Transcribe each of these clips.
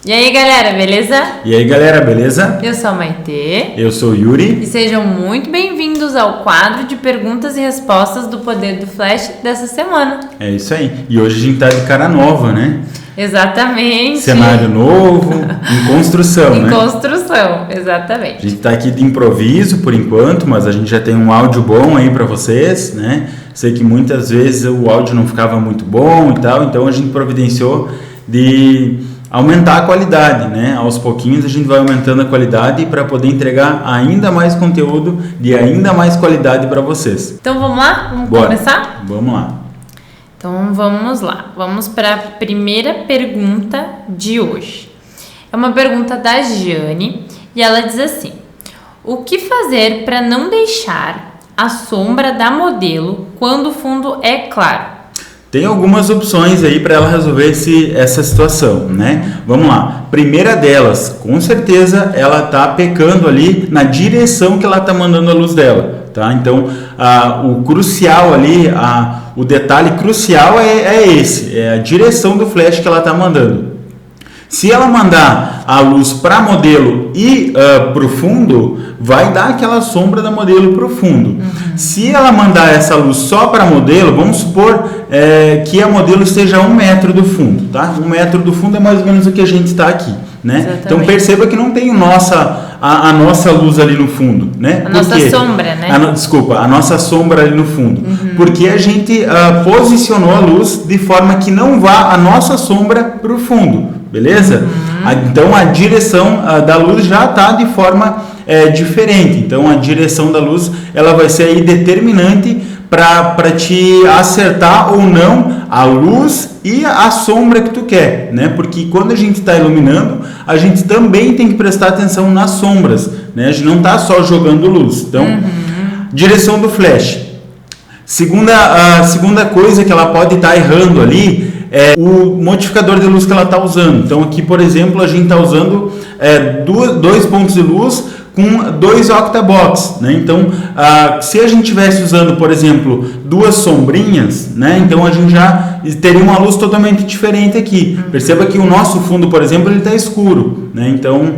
E aí galera, beleza? E aí galera, beleza? Eu sou a Maitê. Eu sou o Yuri. E sejam muito bem-vindos ao quadro de perguntas e respostas do Poder do Flash dessa semana. É isso aí. E hoje a gente tá de cara nova, né? Exatamente. Cenário novo, em construção, né? Em construção, exatamente. A gente tá aqui de improviso por enquanto, mas a gente já tem um áudio bom aí pra vocês, né? Sei que muitas vezes o áudio não ficava muito bom e tal, então a gente providenciou de aumentar a qualidade, né? Aos pouquinhos a gente vai aumentando a qualidade para poder entregar ainda mais conteúdo de ainda mais qualidade para vocês. Então vamos lá? Vamos Bora. começar? Vamos lá. Então vamos lá. Vamos para a primeira pergunta de hoje. É uma pergunta da Jane e ela diz assim: o que fazer para não deixar a sombra da modelo quando o fundo é claro? Tem algumas opções aí para ela resolver essa situação, né? Vamos lá. Primeira delas, com certeza ela está pecando ali na direção que ela está mandando a luz dela, tá? Então, o crucial ali, o detalhe crucial é esse, é a direção do flash que ela está mandando. Se ela mandar a luz para modelo e para o fundo, vai dar aquela sombra da modelo para o fundo. Uhum. Se ela mandar essa luz só para modelo, vamos supor que a modelo esteja a 1 metro do fundo, tá? 1 metro do fundo é mais ou menos o que a gente está aqui, né? Exatamente. Então perceba que não tem a nossa luz ali no fundo, né? A nossa sombra, né? A nossa sombra ali no fundo. Uhum. Porque a gente posicionou a luz de forma que não vá a nossa sombra para o fundo, beleza? Uhum. Então a direção da luz já está de forma diferente. Então a direção da luz ela vai ser aí determinante para te acertar ou não a luz e a sombra que tu quer, né? Porque quando a gente está iluminando, a gente também tem que prestar atenção nas sombras, né? A gente não está só jogando luz. Então, direção do flash. Segunda coisa que ela pode estar errando ali é o modificador de luz que ela está usando. Então aqui, por exemplo, a gente está usando 2 pontos de luz com 2 octabox, né? Então, se a gente estivesse usando, por exemplo, 2 sombrinhas, né? Então a gente já teria uma luz totalmente diferente aqui. Perceba que o nosso fundo, por exemplo, ele está escuro, né? Então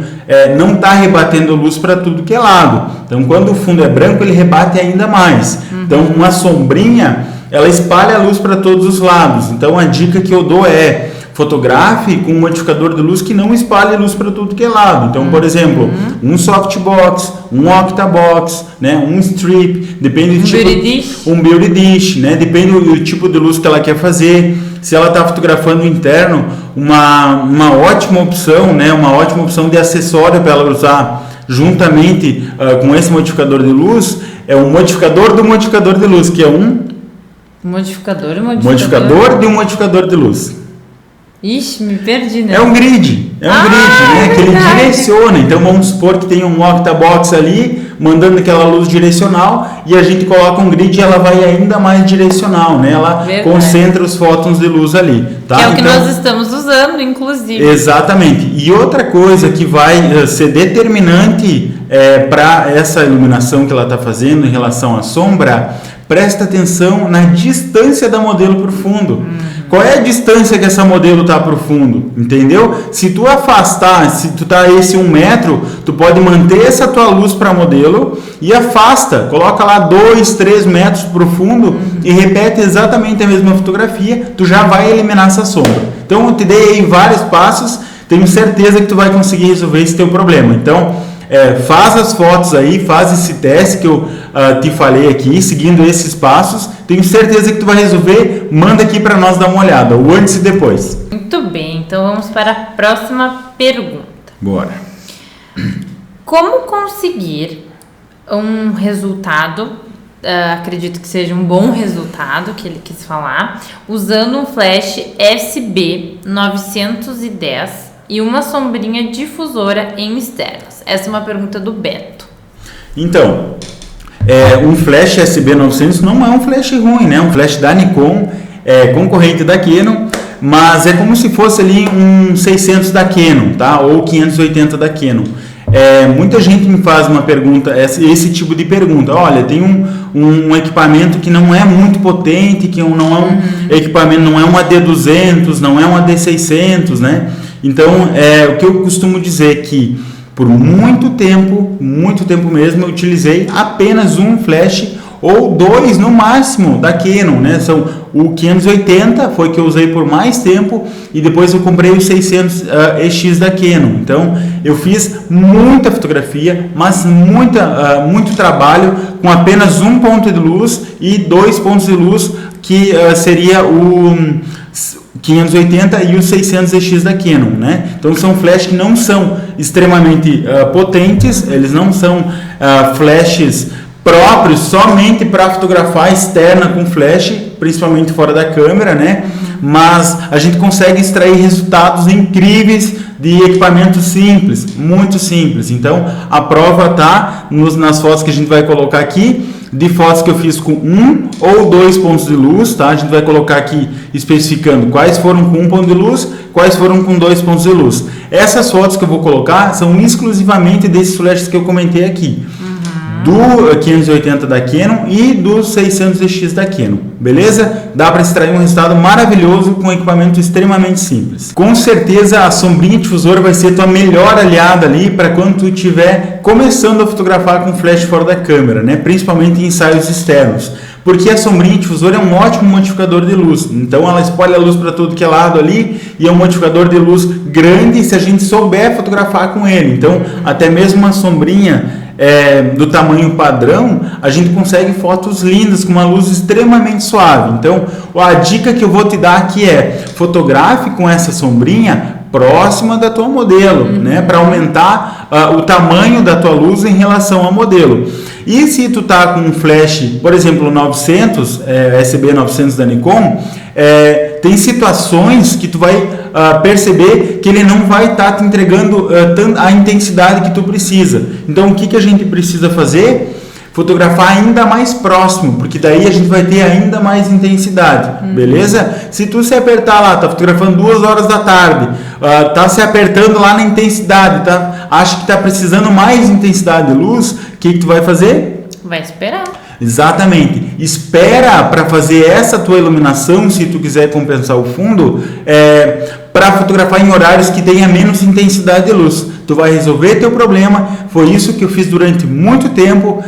não está rebatendo luz para tudo que é lado. Então, quando o fundo é branco, ele rebate ainda mais. Então, uma sombrinha, ela espalha a luz para todos os lados. Então, a dica que eu dou é: fotografe com um modificador de luz que não espalhe luz para tudo que é lado. Então, por exemplo, um softbox, um octabox, né, um strip, depende do tipo, um beauty dish, né, depende do tipo de luz que ela quer fazer. Se ela está fotografando interno, uma ótima opção, né, uma ótima opção de acessório para ela usar juntamente com esse modificador de luz é um modificador do modificador de luz, que é um modificador de um modificador de luz. Ixi, me perdi, né? É um grid, né? Que ele direciona. Então vamos supor que tem um octabox ali, mandando aquela luz direcional, e a gente coloca um grid e ela vai ainda mais direcional, né? Ela concentra os fótons de luz ali, tá? Que é o que nós estamos usando, inclusive. Exatamente. E outra coisa que vai ser determinante para essa iluminação que ela está fazendo em relação à sombra, presta atenção na distância da modelo para o fundo. Qual é a distância que essa modelo está para o fundo? Entendeu? Se tu afastar, se tu tá esse 1 metro, tu pode manter essa tua luz para modelo e afasta, coloca lá 2, 3 metros para o fundo e repete exatamente a mesma fotografia, tu já vai eliminar essa sombra. Então eu te dei aí vários passos, tenho certeza que tu vai conseguir resolver esse teu problema. Então, faz as fotos aí, faz esse teste que eu te falei aqui, seguindo esses passos. Tenho certeza que tu vai resolver. Manda aqui para nós dar uma olhada, o antes e depois. Muito bem, então vamos para a próxima pergunta. Bora. Como conseguir um resultado, acredito que seja um bom resultado que ele quis falar, usando um flash SB 910 e uma sombrinha difusora em externos? Essa é uma pergunta do Beto. Então, um flash SB900 não é um flash ruim, né? Um flash da Nikon, concorrente da Canon, mas é como se fosse ali um 600 da Canon, tá? Ou 580 da Canon. Muita gente me faz uma pergunta, esse tipo de pergunta: olha, tem um equipamento que não é muito potente, que não é um equipamento, não é um AD200, não é um AD600, né? Então, o que eu costumo dizer é que por muito tempo mesmo, eu utilizei apenas um flash ou 2 no máximo da Canon, né? São o 580 foi que eu usei por mais tempo e depois eu comprei o 600 EX da Canon. Então eu fiz muita fotografia, mas muito trabalho com apenas um ponto de luz e 2 pontos de luz que seria o 580 e os 600 EX da Canon, né? Então são flashes que não são extremamente potentes, eles não são flashes próprios somente para fotografar externa com flash, principalmente fora da câmera, né? Mas a gente consegue extrair resultados incríveis de equipamentos simples, muito simples. Então a prova está nas fotos que a gente vai colocar aqui, de fotos que eu fiz com 1 ou 2 pontos de luz, tá? A gente vai colocar aqui especificando quais foram com 1 ponto de luz, quais foram com 2 pontos de luz. Essas fotos que eu vou colocar são exclusivamente desses flashes que eu comentei aqui. Do 580 da Canon e do 600 EX da Canon, beleza? Dá para extrair um resultado maravilhoso com um equipamento extremamente simples. Com certeza a sombrinha difusora vai ser tua melhor aliada ali para quando tu estiver começando a fotografar com flash fora da câmera, né? Principalmente em ensaios externos. Porque a sombrinha difusora é um ótimo modificador de luz, então ela espalha a luz para todo que é lado ali e é um modificador de luz grande se a gente souber fotografar com ele. Então até mesmo uma sombrinha do tamanho padrão, a gente consegue fotos lindas com uma luz extremamente suave. Então a dica que eu vou te dar aqui é: fotografe com essa sombrinha próxima da tua modelo, né, para aumentar o tamanho da tua luz em relação ao modelo. E se tu tá com um flash, por exemplo, 900, SB900 da Nikon, tem situações que tu vai perceber que ele não vai estar te entregando a intensidade que tu precisa. Então o que a gente precisa fazer? Fotografar ainda mais próximo, porque daí a gente vai ter ainda mais intensidade, beleza? Se tu se apertar lá, tá fotografando 2 horas da tarde, tá se apertando lá na intensidade, tá? Acha que tá precisando mais intensidade de luz, o que tu vai fazer? Vai esperar. Exatamente. Espera para fazer essa tua iluminação, se tu quiser compensar o fundo, para fotografar em horários que tenha menos intensidade de luz. Tu vai resolver teu problema. Foi isso que eu fiz durante muito tempo.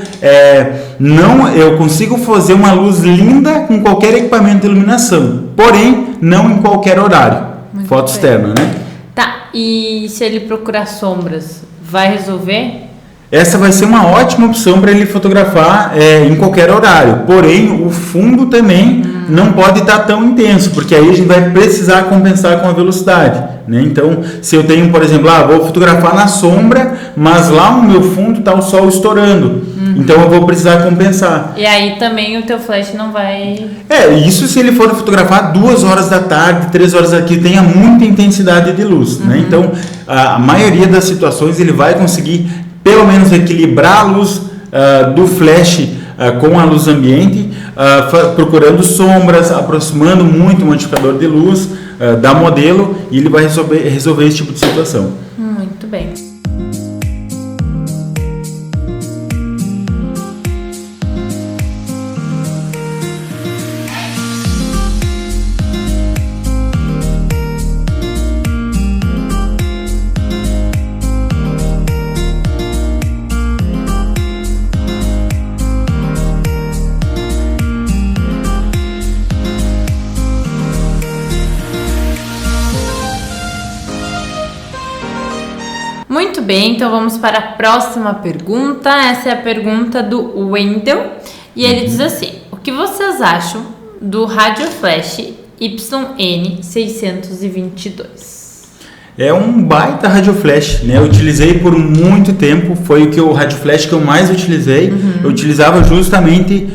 Eu consigo fazer uma luz linda com qualquer equipamento de iluminação, porém não em qualquer horário. Muito foto bem. Externa, né? Tá, e se ele procurar sombras, vai resolver? Essa vai ser uma ótima opção para ele fotografar em qualquer horário. Porém, o fundo também não pode estar tão intenso, porque aí a gente vai precisar compensar com a velocidade, né? Então, se eu tenho, por exemplo, vou fotografar na sombra, mas lá no meu fundo está o sol estourando. Então eu vou precisar compensar. E aí também o teu flash não vai... Isso se ele for fotografar 2 horas da tarde, 3 horas da tarde, tenha muita intensidade de luz, né? Então, a maioria das situações ele vai conseguir pelo menos equilibrar a luz do flash com a luz ambiente, procurando sombras, aproximando muito o modificador de luz da modelo, e ele vai resolver esse tipo de situação. Muito bem. Muito bem, então vamos para a próxima pergunta. Essa é a pergunta do Wendel e ele diz assim: o que vocês acham do Rádio Flash YN622? É um baita rádio flash, né? Eu utilizei por muito tempo, foi o rádio flash que eu mais utilizei. Eu utilizava justamente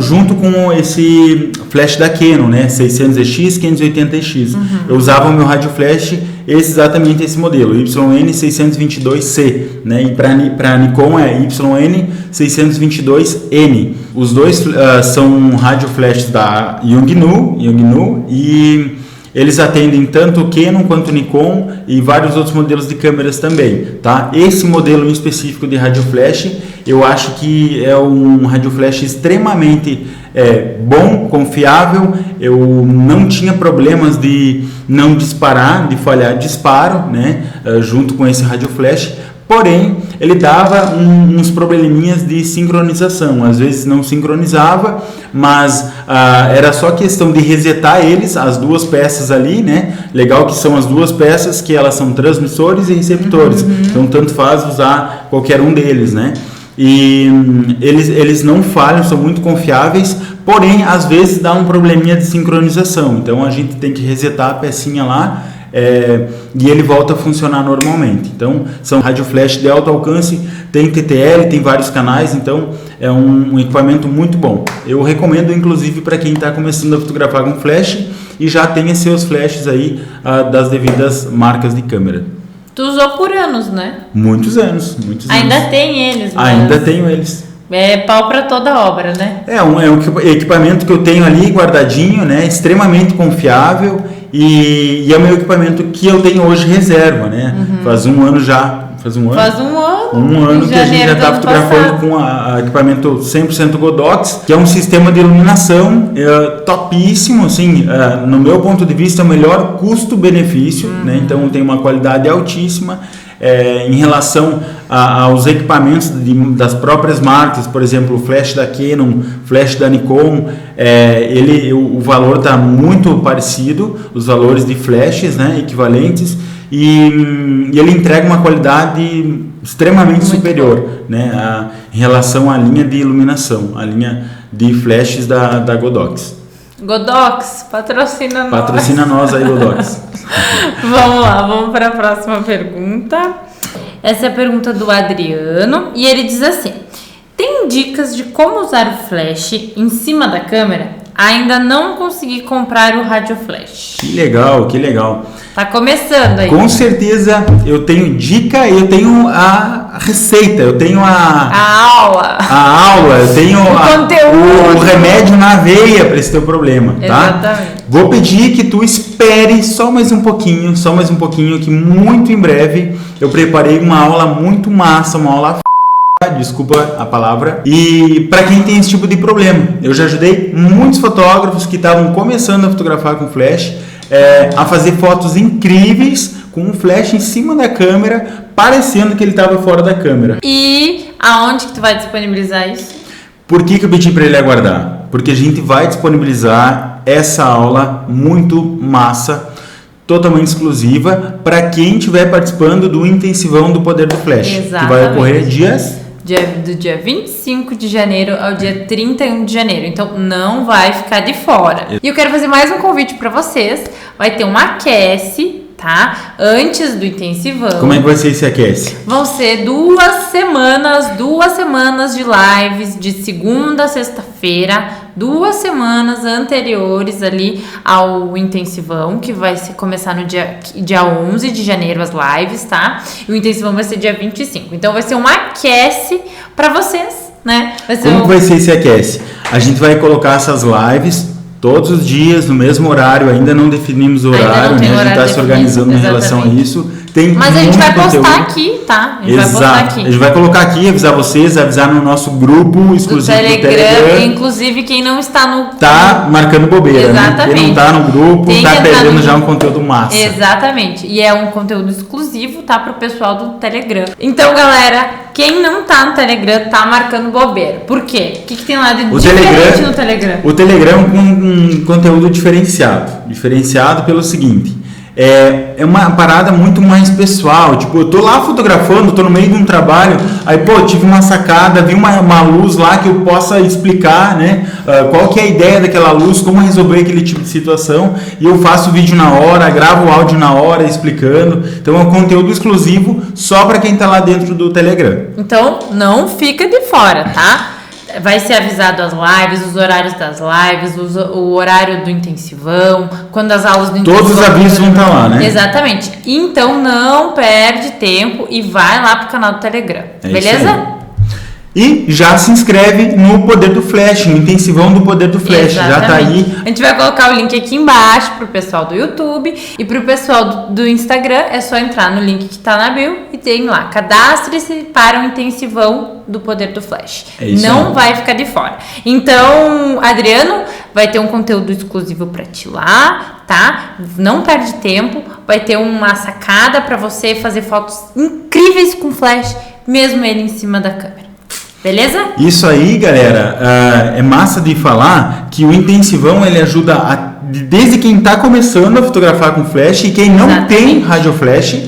junto com esse flash da Canon, né? 600EX, 580EX. Eu usava o meu rádio flash exatamente esse modelo, YN622C, né? E para Nikon é YN622N. Os dois são rádio flash da Yongnuo e eles atendem tanto Canon quanto Nikon e vários outros modelos de câmeras também, tá? Esse modelo em específico de rádio flash, eu acho que é um rádio flash extremamente bom, confiável. Eu não tinha problemas de não disparar, de falhar disparo, né, junto com esse rádio flash. Porém, ele dava uns probleminhas de sincronização. Às vezes não sincronizava, mas era só questão de resetar eles, as duas peças ali, né? Legal que são as duas peças que elas são transmissores e receptores. Então, tanto faz usar qualquer um deles, né? E eles não falham, são muito confiáveis, porém, às vezes dá um probleminha de sincronização. Então, a gente tem que resetar a pecinha lá, e ele volta a funcionar normalmente. Então, são rádio flash de alto alcance, tem TTL, tem vários canais, então é um equipamento muito bom. Eu recomendo, inclusive, para quem está começando a fotografar com flash e já tenha seus flashes aí das devidas marcas de câmera. Tu usou por anos, né? Muitos anos. Ainda tem eles, mas... Ainda tenho eles. É pau para toda obra, né? É um equipamento que eu tenho ali guardadinho, né? Extremamente confiável. E é o meu equipamento que eu tenho hoje reserva, né? Faz um ano já. Faz um ano que a gente já está fotografando com equipamento 100% Godox, que é um sistema de iluminação topíssimo, assim, no meu ponto de vista, é o melhor custo-benefício, né? Então tem uma qualidade altíssima. Em relação aos equipamentos das próprias marcas, por exemplo, o flash da Canon, flash da Nikon, o valor está muito parecido, os valores de flashes, né, equivalentes, e ele entrega uma qualidade extremamente muito superior, né, em relação à linha de iluminação, a linha de flashes da Godox. Godox, patrocina nós. Patrocina nós aí, Godox. Vamos lá, vamos para a próxima pergunta. Essa é a pergunta do Adriano e ele diz assim: tem dicas de como usar o flash em cima da câmera? Ainda não consegui comprar o rádio flash. Que legal, que legal. Tá começando aí. Com certeza eu tenho dica, eu tenho a receita, eu tenho a aula, eu tenho o remédio na veia para esse teu problema, tá? Exatamente. Vou pedir que tu espere só mais um pouquinho, que muito em breve eu preparei uma aula muito massa, uma aula desculpa a palavra, e para quem tem esse tipo de problema. Eu já ajudei muitos fotógrafos que estavam começando a fotografar com flash, a fazer fotos incríveis com um flash em cima da câmera, parecendo que ele estava fora da câmera. E aonde que tu vai disponibilizar isso? Por que eu pedi para ele aguardar? Porque a gente vai disponibilizar essa aula muito massa, totalmente exclusiva, para quem estiver participando do intensivão do Poder do Flash. Exatamente. Que vai ocorrer do dia 25 de janeiro ao dia 31 de janeiro. Então, não vai ficar de fora. E eu quero fazer mais um convite para vocês. Vai ter um aquece, tá? Antes do intensivão. Como é que vai ser esse aquece? Vão ser 2 semanas de lives, de segunda a sexta-feira. 2 semanas anteriores ali ao intensivão, que vai começar no dia 11 de janeiro as lives, tá? E o intensivão vai ser dia 25. Então vai ser um aquece para vocês, né? Como vai ser esse aquece? A gente vai colocar essas lives todos os dias, no mesmo horário. Ainda não definimos o horário, né? A gente está se organizando em relação a isso. Mas a gente vai postar aqui, tá? A gente vai postar aqui. A gente vai colocar aqui, avisar vocês, avisar no nosso grupo exclusivo do Telegram. Inclusive, quem não está no... Tá marcando bobeira, exatamente, né? Quem não tá no grupo, tá perdendo já um conteúdo massa. Exatamente. E é um conteúdo exclusivo, tá? Pro pessoal do Telegram. Então, galera, quem não tá no Telegram, tá marcando bobeira. Por quê? O que tem lá de diferente no Telegram? O Telegram com um conteúdo diferenciado. Diferenciado pelo seguinte... É uma parada muito mais pessoal. Tipo, eu tô lá fotografando, tô no meio de um trabalho, aí tive uma sacada, vi uma luz lá que eu possa explicar, né, qual que é a ideia daquela luz, como resolver aquele tipo de situação, e eu faço o vídeo na hora, gravo o áudio na hora explicando. Então é um conteúdo exclusivo só para quem tá lá dentro do Telegram. Então não fica de fora, tá? Vai ser avisado as lives, os horários das lives, o horário do intensivão, quando as aulas do intensivão... Todos os avisos vão estar lá, né? Exatamente. Então não perde tempo e vai lá pro canal do Telegram. Beleza? E já se inscreve no Poder do Flash, no intensivão do Poder do Flash. Exatamente. Já tá aí. A gente vai colocar o link aqui embaixo pro pessoal do YouTube e pro pessoal do Instagram. É só entrar no link que tá na bio e tem lá. Cadastre-se para o intensivão do Poder do Flash. É isso. Não vai ficar de fora. Então, Adriano, vai ter um conteúdo exclusivo pra ti lá, tá? Não perde tempo. Vai ter uma sacada pra você fazer fotos incríveis com flash, mesmo ele em cima da câmera. Beleza? Isso aí, galera, é massa de falar que o intensivão ele ajuda desde quem está começando a fotografar com flash e quem não tem rádio flash,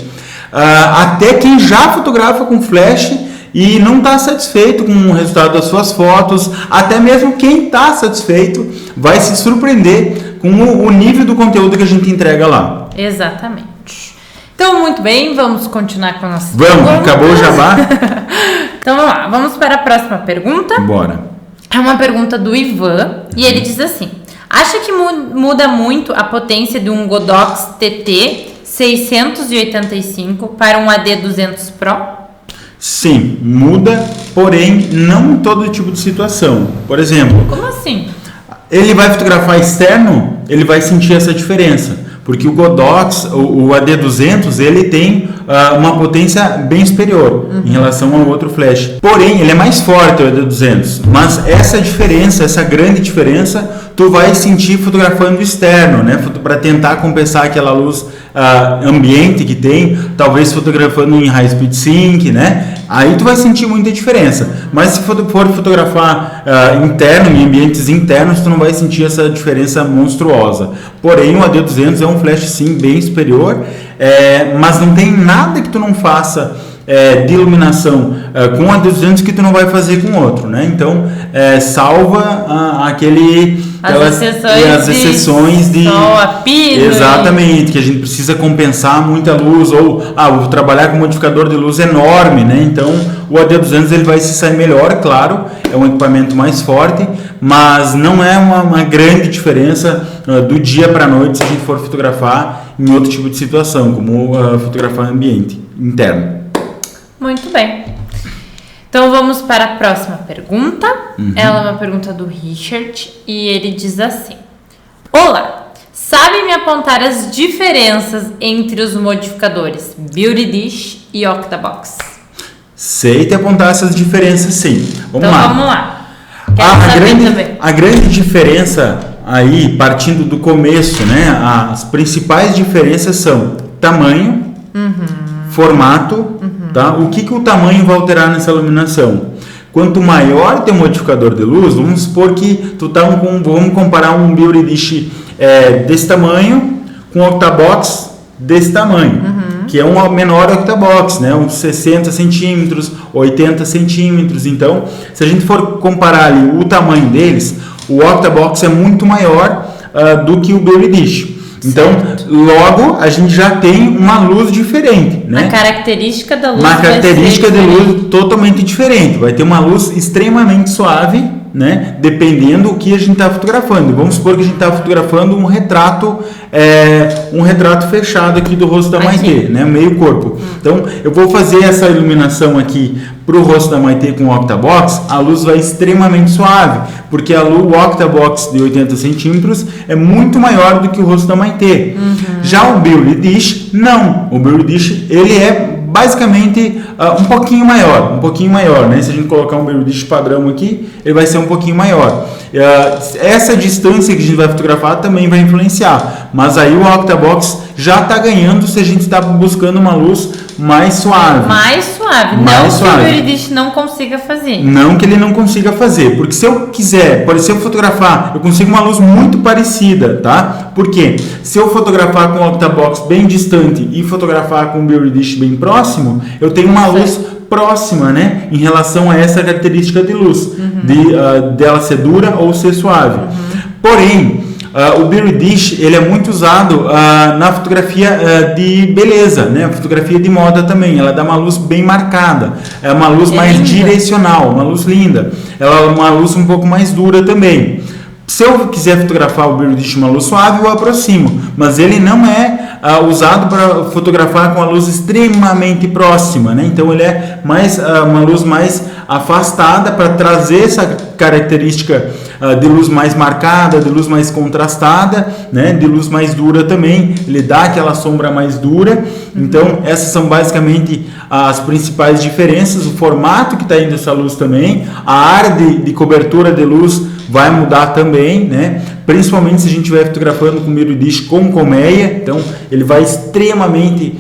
até quem já fotografa com flash e não está satisfeito com o resultado das suas fotos, até mesmo quem está satisfeito vai se surpreender com o nível do conteúdo que a gente entrega lá. Exatamente. Então, muito bem, vamos continuar com a nossa pergunta. Acabou o jabá? Então, vamos lá, vamos para a próxima pergunta. Bora. É uma pergunta do Ivan, e ele diz assim: acha que muda muito a potência de um Godox TT 685 para um AD200 Pro? Sim, muda, porém não em todo tipo de situação. Por exemplo... Como assim? Ele vai fotografar externo, ele vai sentir essa diferença. Porque o Godox, o AD200, ele tem uma potência bem superior em relação ao outro flash. Porém, ele é mais forte, o AD200. Mas essa diferença, essa grande diferença, tu vai sentir fotografando externo, né? Para tentar compensar aquela luz ambiente que tem, talvez fotografando em high speed sync, né? Aí tu vai sentir muita diferença. Mas se for fotografar interno, em ambientes internos, tu não vai sentir essa diferença monstruosa. Porém, o AD200 é um flash sim bem superior, mas não tem nada que tu não faça de iluminação com o AD200 que tu não vai fazer com outro, né? Então, salva as exceções de sol a pino. Exatamente, que a gente precisa compensar muita luz, ou vou trabalhar com um modificador de luz enorme, né? Então o AD200 ele vai se sair melhor, claro, é um equipamento mais forte, mas não é uma grande diferença do dia para a noite se a gente for fotografar em outro tipo de situação, como fotografar ambiente interno. Muito bem. Então vamos para a próxima pergunta. Ela é uma pergunta do Richard e ele diz assim: olá, sabe me apontar as diferenças entre os modificadores Beauty Dish e Octabox? Sei te apontar essas diferenças, sim. Vamos lá. A grande diferença aí, partindo do começo, né? As principais diferenças são tamanho, formato, tá? O que o tamanho vai alterar nessa iluminação? Quanto maior teu modificador de luz, vamos supor que vamos comparar um Beauty Dish desse tamanho com um Octabox desse tamanho, que é um menor Octabox, né? Uns 60 centímetros, 80 centímetros. Então, se a gente for comparar ali o tamanho deles, o Octabox é muito maior do que o Beauty Dish. Então, logo, a gente já tem uma luz diferente, né? A característica da luz luz totalmente diferente. Vai ter uma luz extremamente suave, né? Dependendo do que a gente está fotografando. Vamos supor que a gente está fotografando um retrato fechado aqui do rosto da Maitê, né? Meio corpo. Então, eu vou fazer essa iluminação aqui para o rosto da Maitê com o Octabox, a luz vai extremamente suave, porque o Octabox de 80 centímetros é muito maior do que o rosto da Maitê. Já o Beauty Dish, não. O Beauty Dish, ele é basicamente um pouquinho maior, né? Se a gente colocar um Beauty Dish padrão aqui, ele vai ser um pouquinho maior. Essa distância que a gente vai fotografar também vai influenciar, mas aí o Octabox já está ganhando se a gente está buscando uma luz mais suave. Que o Beauty Dish não consiga fazer. Não que ele não consiga fazer, porque se eu quiser, se eu fotografar, eu consigo uma luz muito parecida, tá? Porque se eu fotografar com o Octabox bem distante e fotografar com o Beauty Dish bem próximo, eu tenho uma luz próxima, né? Em relação a essa característica de luz, dela ser dura ou ser suave. Porém, o Beauty Dish ele é muito usado na fotografia de beleza, né? Fotografia de moda também. Ela dá uma luz bem marcada, é uma luz mais direcional, uma luz linda. Ela é uma luz um pouco mais dura também. Se eu quiser fotografar o Beauty Dish uma luz suave, eu aproximo, mas ele não é usado para fotografar com a luz extremamente próxima, né? Então ele é mais uma luz mais afastada para trazer essa característica de luz mais marcada, de luz mais contrastada, né? De luz mais dura também, ele dá aquela sombra mais dura. Então essas são basicamente as principais diferenças, o formato que está indo essa luz também, a área de cobertura de luz vai mudar também, né? Principalmente se a gente estiver fotografando com Beauty Dish com colmeia, então ele vai extremamente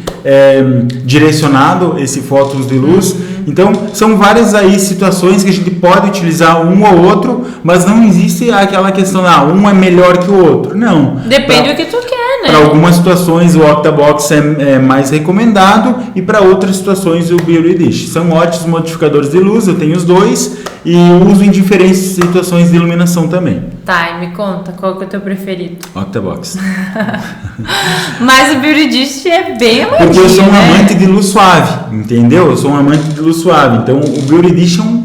direcionado esse fóton de luz. Então são várias aí situações que a gente pode utilizar um ou outro, mas não existe aquela questão, um é melhor que o outro, não. Depende do que tu quer, né? Para algumas situações o Octabox é mais recomendado e para outras situações o Beauty Dish. São ótimos modificadores de luz, eu tenho os dois e uso em diferentes situações de iluminação também. Tá, e me conta, qual que é o teu preferido? Octabox. Mas o Beauty Dish é bem amadinho, porque eu sou um né? amante de luz suave, entendeu? Eu sou um amante de luz suave, então o Beauty Dish é um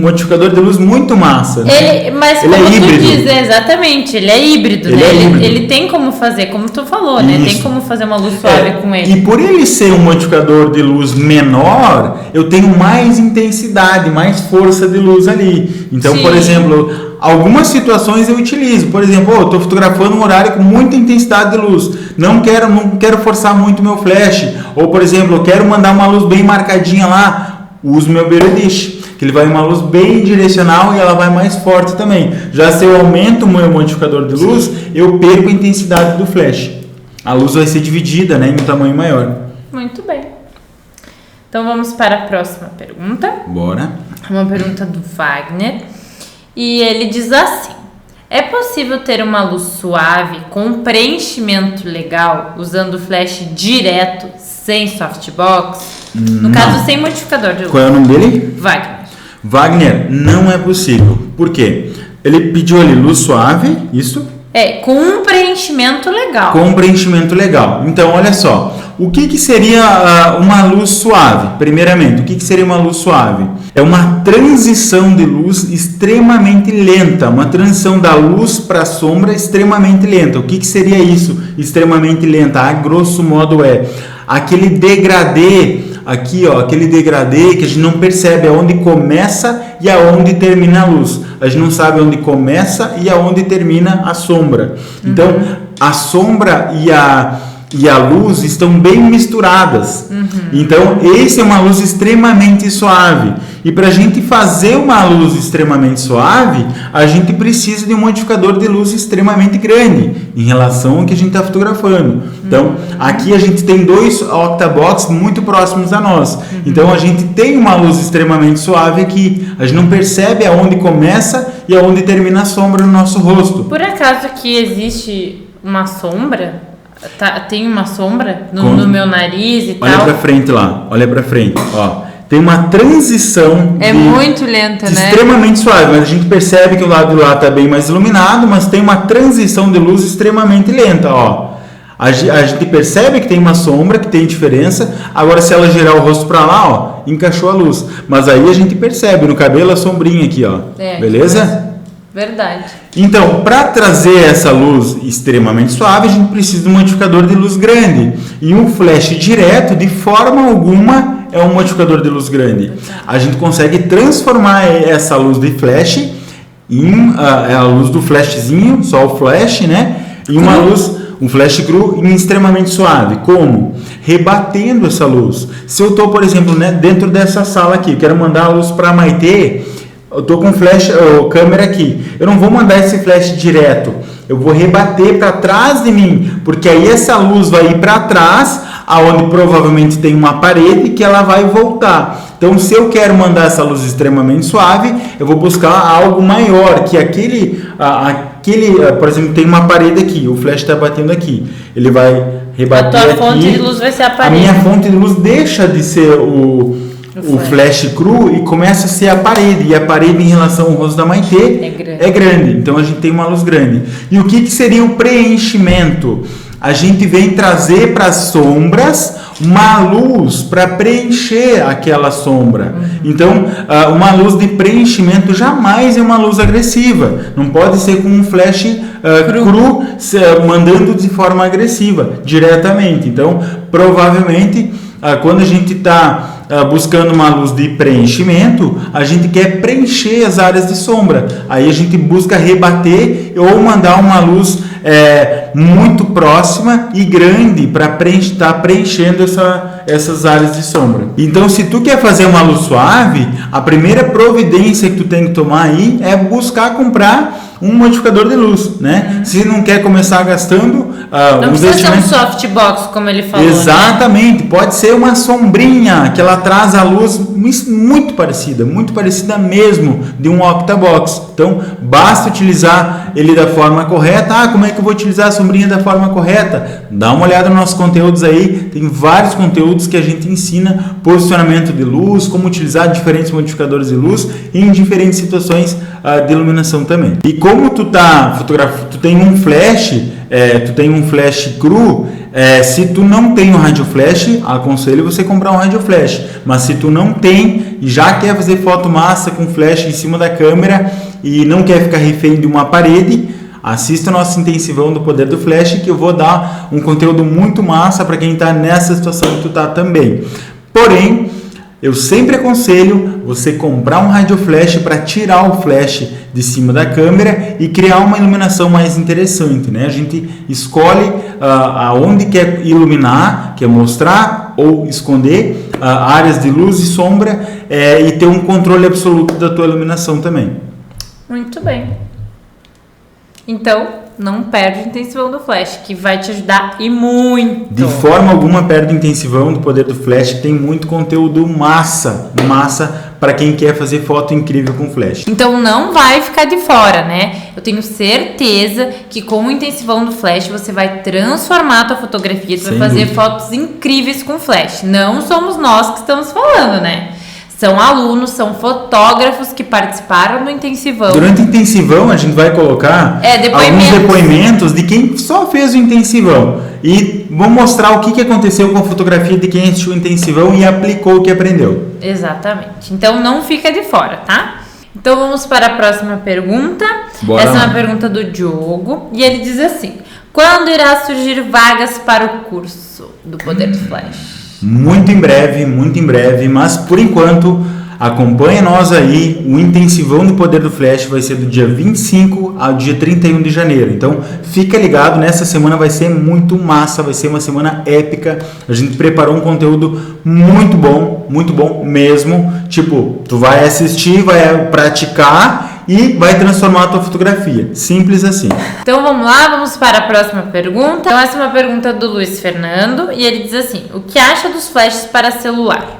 modificador de luz muito massa, né? Mas ele como é tu híbrido. diz, exatamente, ele é híbrido, Ele né? é híbrido. Ele tem como fazer, como tu falou, né? Tem Isso. como fazer uma luz suave com ele. E por ele ser um modificador de luz menor, eu tenho mais intensidade, mais força de luz ali. Então, Sim. por exemplo, algumas situações eu utilizo. Por exemplo, eu estou fotografando um horário com muita intensidade de luz. Não quero forçar muito meu flash. Ou, por exemplo, eu quero mandar uma luz bem marcadinha lá. Uso meu Beauty Dish, que ele vai uma luz bem direcional e ela vai mais forte também. Já se eu aumento o meu modificador de luz, eu perco a intensidade do flash. A luz vai ser dividida, né, em um tamanho maior. Muito bem. Então vamos para a próxima pergunta. Bora. Uma pergunta do Wagner. E ele diz assim: é possível ter uma luz suave com preenchimento legal usando flash direto, sem softbox? No caso, sem modificador de luz. Qual é o nome dele? Wagner. Wagner, não é possível. Por quê? Ele pediu ali luz suave, isso? Com um preenchimento legal. Com um preenchimento legal. Então, olha só. O que seria uma luz suave? Primeiramente, o que seria uma luz suave? É uma transição de luz extremamente lenta. Uma transição da luz para a sombra extremamente lenta. O que seria isso? Extremamente lenta. A grosso modo é aquele degradê aqui, ó, aquele degradê que a gente não percebe aonde começa e aonde termina a luz. A gente não sabe aonde começa e aonde termina a sombra. Então, a sombra e a luz estão bem misturadas. Então, esse é uma luz extremamente suave. E para a gente fazer uma luz extremamente suave, a gente precisa de um modificador de luz extremamente grande em relação ao que a gente está fotografando. Então, aqui a gente tem dois Octabox muito próximos a nós. Então, a gente tem uma luz extremamente suave aqui. A gente não percebe aonde começa e aonde termina a sombra no nosso rosto. Por acaso aqui existe uma sombra? Tem uma sombra no meu nariz e Olha tal? pra frente lá, olha pra frente, ó. Tem uma transição muito lenta, né? extremamente suave, mas a gente percebe que o lado de lá tá bem mais iluminado, mas tem uma transição de luz extremamente lenta, ó. A gente percebe que tem uma sombra, que tem diferença. Agora, se ela girar o rosto para lá, ó, encaixou a luz. Mas aí a gente percebe no cabelo a sombrinha aqui, ó. Beleza? Verdade. Então, para trazer essa luz extremamente suave, a gente precisa de um modificador de luz grande. E um flash direto, de forma alguma, é um modificador de luz grande. A gente consegue transformar essa luz de flash em a luz do flashzinho, só o flash, né? Em uma luz, um flash cru extremamente suave. Como? Rebatendo essa luz. Se eu estou, por exemplo, né, dentro dessa sala aqui, eu quero mandar a luz para a Maitê, eu estou com flash, câmera aqui. Eu não vou mandar esse flash direto. Eu vou rebater para trás de mim, porque aí essa luz vai ir para trás, aonde provavelmente tem uma parede que ela vai voltar. Então, se eu quero mandar essa luz extremamente suave, eu vou buscar algo maior, que por exemplo, tem uma parede aqui, o flash está batendo aqui. Ele vai rebater aqui. A tua fonte de luz vai ser a parede. A minha fonte de luz deixa de ser o flash cru e começa a ser a parede. E a parede, em relação ao rosto da Maitê, é grande. Então, a gente tem uma luz grande. E o que seria o preenchimento? a gente vem trazer para as sombras uma luz para preencher aquela sombra. Então, uma luz de preenchimento jamais é uma luz agressiva. Não pode ser com um flash cru mandando de forma agressiva, diretamente. Então, provavelmente, quando a gente está buscando uma luz de preenchimento, a gente quer preencher as áreas de sombra. Aí a gente busca rebater ou mandar uma luz muito próxima e grande para estar preenchendo essas áreas de sombra. Então, se tu quer fazer uma luz suave, a primeira providência que tu tem que tomar aí é buscar comprar um modificador de luz, né? Se não quer começar gastando não precisa ser um softbox, como ele falou. Exatamente, né? Pode ser uma sombrinha que ela traz a luz muito parecida mesmo de um octabox. Então, basta utilizar ele da forma correta. Como é que eu vou utilizar a sombrinha da forma correta? Dá uma olhada nos nossos conteúdos aí, tem vários conteúdos que a gente ensina posicionamento de luz, como utilizar diferentes modificadores de luz em diferentes situações de iluminação também. E como tu tem um flash cru, se tu não tem um rádio flash, aconselho você comprar um rádio flash. Mas se tu não tem e já quer fazer foto massa com flash em cima da câmera e não quer ficar refém de uma parede, assista o nosso intensivão do poder do flash, que eu vou dar um conteúdo muito massa para quem está nessa situação que tu está também. Porém, eu sempre aconselho você comprar um rádio flash para tirar o flash de cima da câmera e criar uma iluminação mais interessante, né? A gente escolhe aonde quer iluminar, quer mostrar ou esconder áreas de luz e sombra e ter um controle absoluto da tua iluminação também. Muito bem. Então, não perde o intensivão do flash, que vai te ajudar e muito. De forma alguma perde o intensivão do poder do flash, tem muito conteúdo massa para quem quer fazer foto incrível com flash. Então não vai ficar de fora, né? Eu tenho certeza que com o intensivão do flash você vai transformar a tua fotografia, tu vai fazer fotos incríveis com flash. Não somos nós que estamos falando, né? São alunos, são fotógrafos que participaram do intensivão. Durante o intensivão a gente vai colocar alguns depoimentos de quem só fez o intensivão. E vamos mostrar o que aconteceu com a fotografia de quem assistiu o intensivão e aplicou o que aprendeu. Exatamente. Então não fica de fora, tá? Então vamos para a próxima pergunta. Bora Essa lá. é uma pergunta do Diogo. E ele diz assim: quando irá surgir vagas para o curso do Poder do Flash? Muito em breve, mas por enquanto acompanha nós aí. O intensivão do Poder do Flash vai ser do dia 25 ao dia 31 de janeiro. Então fica ligado, nessa semana vai ser muito massa, vai ser uma semana épica. A gente preparou um conteúdo muito bom mesmo. Tipo, tu vai assistir, vai praticar e vai transformar a tua fotografia. Simples assim. Então vamos lá, vamos para a próxima pergunta. Então essa é uma pergunta do Luiz Fernando e ele diz assim: o que acha dos flashes para celular?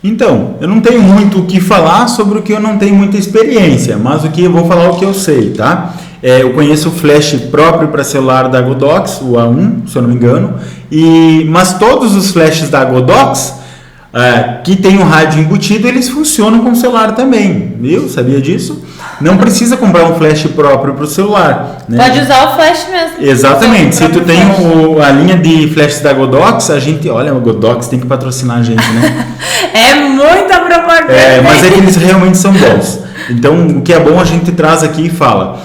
Então, eu não tenho muito o que falar sobre o que eu não tenho muita experiência, mas o que eu vou falar o que eu sei, tá? Eu conheço o flash próprio para celular da Godox, o A1, se eu não me engano, mas todos os flashes da Godox que tem um rádio embutido, eles funcionam com o celular também, viu? Sabia disso? Não precisa comprar um flash próprio para o celular, né? Pode usar o flash mesmo. Exatamente. Se tu tem a linha de flashes da Godox, olha, o Godox tem que patrocinar a gente, né? É muita propaganda. Mas é que eles realmente são bons. Então, o que é bom a gente traz aqui e fala.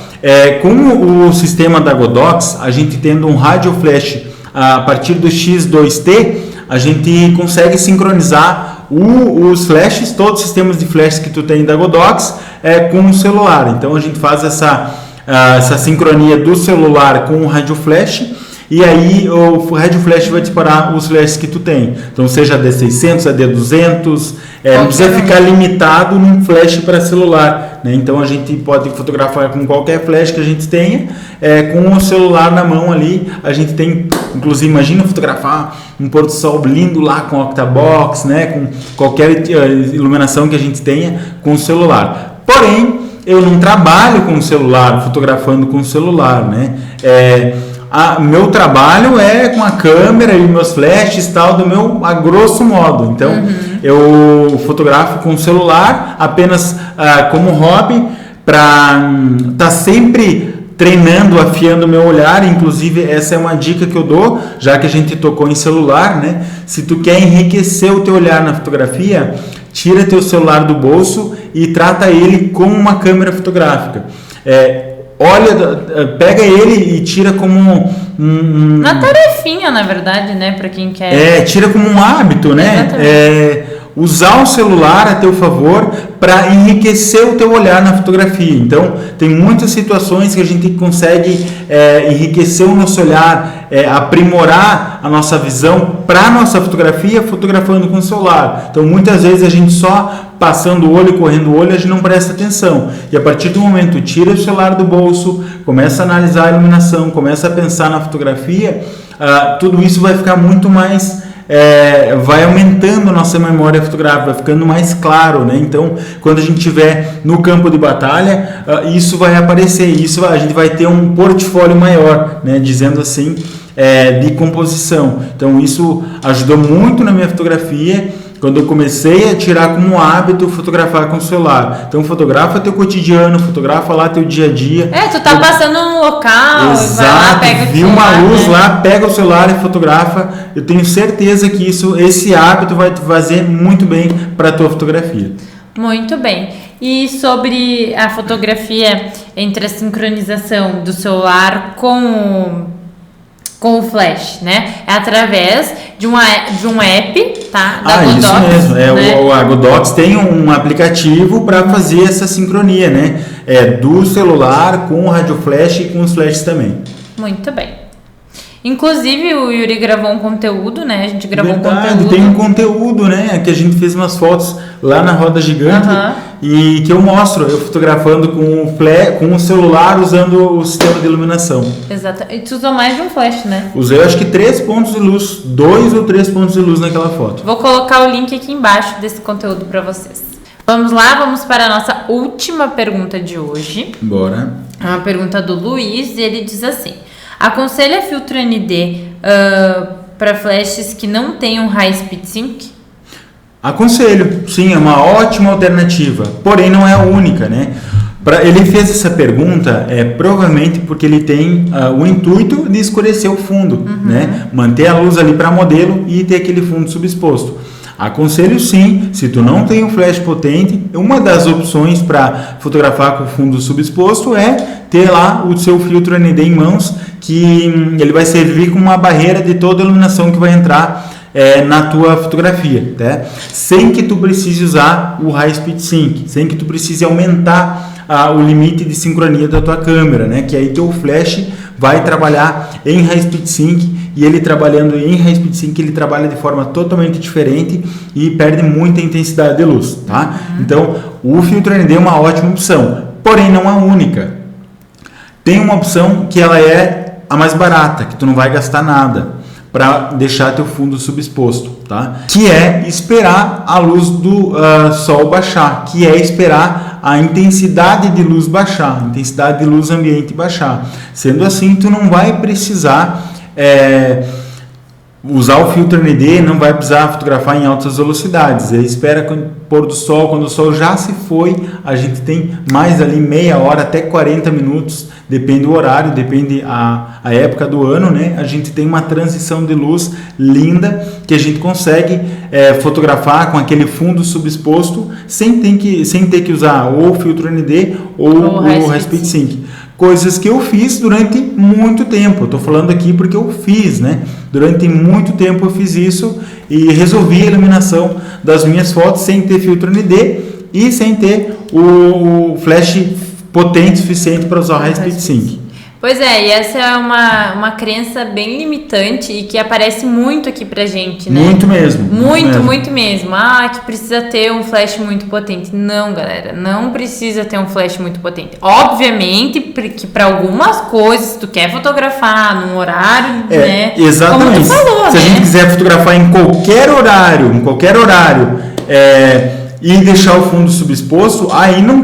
Com o sistema da Godox, a gente tendo um rádio flash a partir do X2T, a gente consegue sincronizar os flashes, todos os sistemas de flashes que tu tem da Godox com o celular. Então a gente faz essa sincronia do celular com o rádio flash, e aí o rádio flash vai disparar os flashes que tu tem. Então seja D600, D200, não precisa ficar limitado num flash para celular, né? Então a gente pode fotografar com qualquer flash que a gente tenha, com o celular na mão ali. A gente tem, inclusive, imagina fotografar um pôr do sol lindo lá com octabox, né? Com qualquer iluminação que a gente tenha com o celular. Porém, eu não trabalho com o celular, fotografando com o celular, né? Meu trabalho é com a câmera e meus flashes tal, a grosso modo. Então, eu fotografo com o celular apenas como hobby, para estar sempre treinando, afiando o meu olhar. Inclusive, essa é uma dica que eu dou, já que a gente tocou em celular, né? Se tu quer enriquecer o teu olhar na fotografia, tira teu celular do bolso e trata ele como uma câmera fotográfica. Pega ele e tira como uma tarefinha, na verdade, né, para quem quer. Tira como um hábito, né? Usar o celular a teu favor para enriquecer o teu olhar na fotografia. Então, tem muitas situações que a gente consegue enriquecer o nosso olhar, aprimorar a nossa visão para a nossa fotografia fotografando com o celular. Então, muitas vezes a gente só passando o olho, correndo o olho, a gente não presta atenção. E a partir do momento, tira o celular do bolso, começa a analisar a iluminação, começa a pensar na fotografia, tudo isso vai ficar muito mais... vai aumentando a nossa memória fotográfica, vai ficando mais claro, né? Então, quando a gente estiver no campo de batalha, isso vai aparecer, a gente vai ter um portfólio maior, né? Dizendo assim, de composição. Então, isso ajudou muito na minha fotografia, quando eu comecei a tirar como hábito fotografar com o celular. Então, fotografa teu cotidiano, fotografa lá teu dia a dia. Tu tá passando num local, exato, vai lá, pega o viu celular, uma luz, né? lá, pega o celular e fotografa. Eu tenho certeza que esse hábito vai te fazer muito bem para a tua fotografia. Muito bem. E sobre a fotografia entre a sincronização do celular com o flash, né? É através de um app, tá? Da Godox, isso mesmo. né? A Godox tem um aplicativo para fazer essa sincronia, né? Do celular com o rádio flash e com os flashes também. Muito bem. Inclusive o Yuri gravou um conteúdo, né? A gente gravou um conteúdo. Tem um conteúdo, né? Que a gente fez umas fotos lá na Roda Gigante e que eu mostro, eu fotografando com o celular usando o sistema de iluminação. Exato. E tu usou mais de um flash, né? Usei acho que 3 pontos de luz, 2 ou 3 pontos de luz naquela foto. Vou colocar o link aqui embaixo desse conteúdo para vocês. Vamos lá, vamos para a nossa última pergunta de hoje. Bora. É uma pergunta do Luiz e ele diz assim: aconselha filtro ND para flashes que não tenham High Speed Sync? Aconselho, sim, é uma ótima alternativa, porém não é a única, né? Ele fez essa pergunta provavelmente porque ele tem o intuito de escurecer o fundo, né? Manter a luz ali para modelo e ter aquele fundo subexposto. Aconselho sim, se tu não tem um flash potente, uma das opções para fotografar com fundo subexposto é ter lá o seu filtro ND em mãos, que ele vai servir como uma barreira de toda a iluminação que vai entrar na tua fotografia, tá? Sem que tu precise usar o High Speed Sync, sem que tu precise aumentar o limite de sincronia da tua câmera, né? Que aí teu flash vai trabalhar em High Speed Sync, e ele trabalhando em High Speed Sync, ele trabalha de forma totalmente diferente e perde muita intensidade de luz, tá? Então, o filtro ND é uma ótima opção, porém não a única. Tem uma opção que ela é a mais barata, que tu não vai gastar nada para deixar teu fundo subexposto, tá? Que é esperar a luz do sol baixar, que é esperar a intensidade de luz baixar, a intensidade de luz ambiente baixar. Sendo assim, tu não vai precisar usar o filtro ND, não vai precisar fotografar em altas velocidades. Ele espera quando pôr do sol, quando o sol já se foi, a gente tem mais ali meia hora até 40 minutos, depende do horário, depende a época do ano, né? A gente tem uma transição de luz linda que a gente consegue fotografar com aquele fundo subexposto sem ter que usar ou o filtro ND ou o High Speed Sync. Coisas que eu fiz durante muito tempo. Eu estou falando aqui porque eu fiz, né? Durante muito tempo eu fiz isso e resolvi a iluminação das minhas fotos sem ter filtro ND e sem ter o flash potente suficiente para usar o High Speed Sync. Pois é, e essa é uma crença bem limitante e que aparece muito aqui pra gente, né? Muito mesmo. Muito mesmo. Que precisa ter um flash muito potente. Não, galera, não precisa ter um flash muito potente. Obviamente, que para algumas coisas, se tu quer fotografar num horário, né? Exatamente. Como tu falou, se a gente quiser fotografar em qualquer horário, e deixar o fundo subexposto, aí não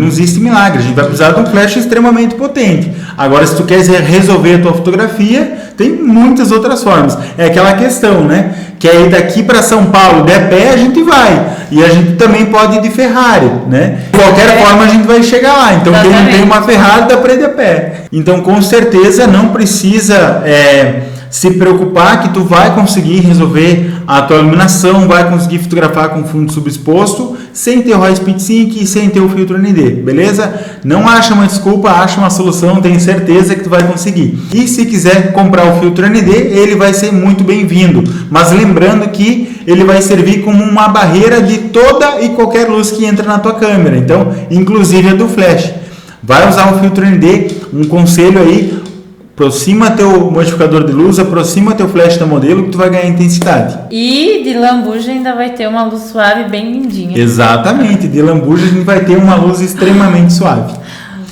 existe milagre. A gente vai precisar de um flash extremamente potente. Agora, se tu quer resolver a tua fotografia, Tem muitas outras formas. É aquela questão, né? Que aí daqui para São Paulo, de pé, a gente vai. E a gente também pode ir de Ferrari, né? De qualquer forma, a gente vai chegar lá. Então, quem não tem uma Ferrari, dá para ir de pé. Então, com certeza, não precisa se preocupar que tu vai conseguir resolver a tua iluminação, vai conseguir fotografar com fundo subexposto sem ter o High Speed Sync e sem ter o filtro ND, beleza? Não acha uma desculpa, acha uma solução, tenho certeza que tu vai conseguir. E se quiser comprar o filtro ND, ele vai ser muito bem-vindo, mas lembrando que ele vai servir como uma barreira de toda e qualquer luz que entra na tua câmera, então, inclusive a do flash. Vai usar o filtro ND, um conselho aí, aproxima teu modificador de luz, aproxima teu flash da modelo que tu vai ganhar intensidade. E de lambuja ainda vai ter uma luz suave bem lindinha. Exatamente, de lambuja a gente vai ter uma luz extremamente suave.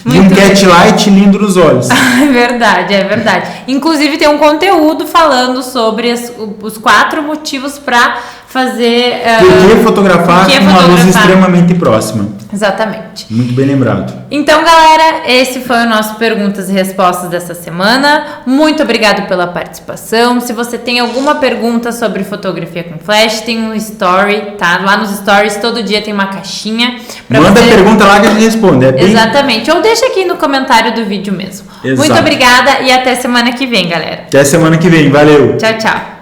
E um cat light lindo nos olhos. É verdade, é verdade. Inclusive tem um conteúdo falando sobre os 4 motivos para fazer... Por que fotografar com uma luz extremamente próxima. Exatamente. Muito bem lembrado. Então, galera, esse foi o nosso perguntas e respostas dessa semana. Muito obrigado pela participação. Se você tem alguma pergunta sobre fotografia com flash, tem um story, tá? Lá nos stories, todo dia tem uma caixinha. Manda a pergunta lá que a gente responde. Exatamente. Ou deixa aqui no comentário do vídeo mesmo. Exato. Muito obrigada e até semana que vem, galera. Até semana que vem. Valeu. Tchau, tchau.